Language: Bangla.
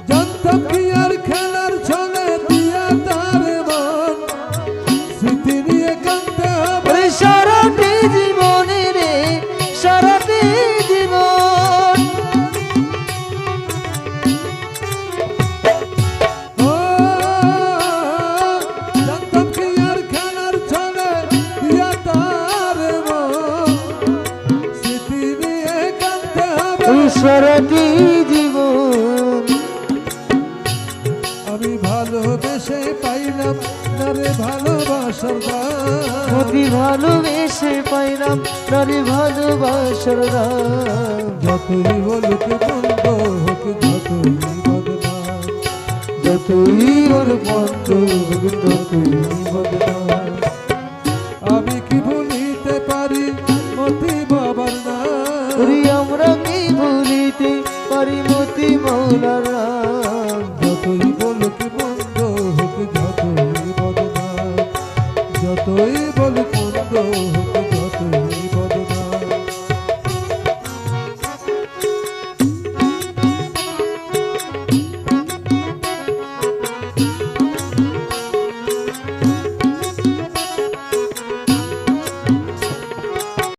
জানতাম কি আর খেলার ছলে দিয়া তার মন স্মৃতি নিয়ে কাঁদতে হবে সারাটি জীবনে রে সারাটি জীবন। জানতাম কি আর খেলার ছলে দিয়া তার মন স্মৃতি নিয়ে কাঁদতে হবে সারাটি জীবন। আমি ভালোবেসে পাইলাম না রে ভালোবাসার দাম অতি ভালোবেসে পাইলাম নারে ভালোবাসার দাম। যতই বলুক বন্ধ হোক যতই বদনাম যতই ওর বন্ধ হোক ততই বদনাম। আমি কি ভুলিতে পারি মতি বাবার নাম আমরা কি ভুলিতে পারি মতি মৌলার নাম।